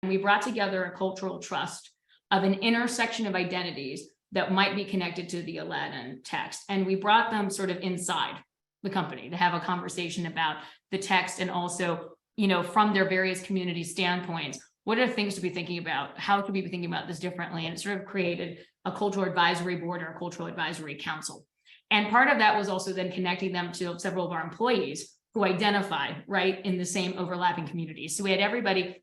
we brought together a cultural trust of an intersection of identities that might be connected to the Aladdin text. And we brought them sort of inside the company to have a conversation about the text, and also, you know, from their various community standpoints, what are things to be thinking about? How could we be thinking about this differently? And it sort of created a cultural advisory board or a cultural advisory council. And part of that was also then connecting them to several of our employees who identified right in the same overlapping communities. So we had everybody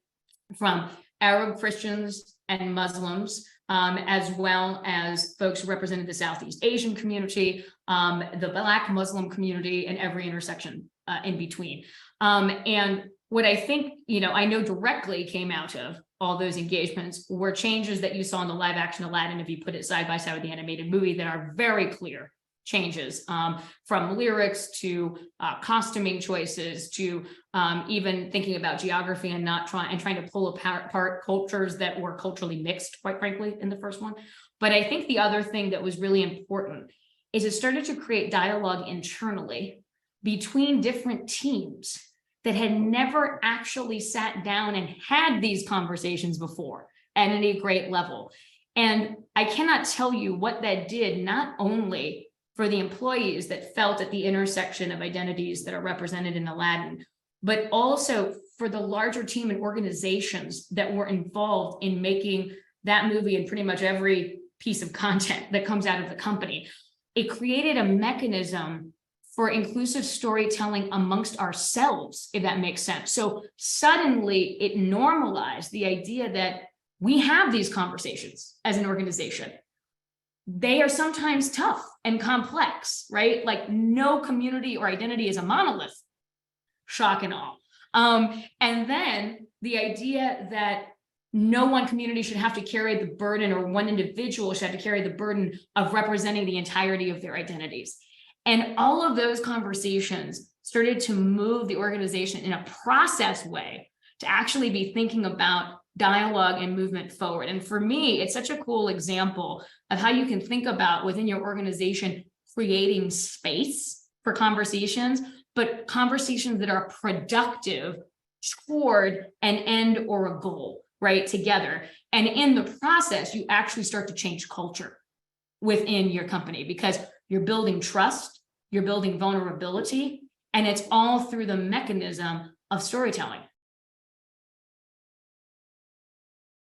from Arab Christians and Muslims, as well as folks who represented the Southeast Asian community, the Black Muslim community, and every intersection in between. And what I think, you know, I know directly came out of all those engagements were changes that you saw in the live action Aladdin, if you put it side by side with the animated movie, that are very clear changes, from lyrics to costuming choices to even thinking about geography and trying to pull apart cultures that were culturally mixed, quite frankly, in the first one. But I think the other thing that was really important is it started to create dialogue internally between different teams that had never actually sat down and had these conversations before at any great level. And I cannot tell you what that did, not only for the employees that felt at the intersection of identities that are represented in Aladdin, but also for the larger team and organizations that were involved in making that movie and pretty much every piece of content that comes out of the company. It created a mechanism for inclusive storytelling amongst ourselves, if that makes sense. So suddenly it normalized the idea that we have these conversations as an organization. They are sometimes tough and complex, right? Like no community or identity is a monolith, shock and awe. And then the idea that no one community should have to carry the burden, or one individual should have to carry the burden of representing the entirety of their identities. And all of those conversations started to move the organization in a process way to actually be thinking about dialogue and movement forward. And for me, it's such a cool example of how you can think about within your organization creating space for conversations, but conversations that are productive toward an end or a goal, right, together. And in the process, you actually start to change culture within your company, because you're building trust, you're building vulnerability, and it's all through the mechanism of storytelling.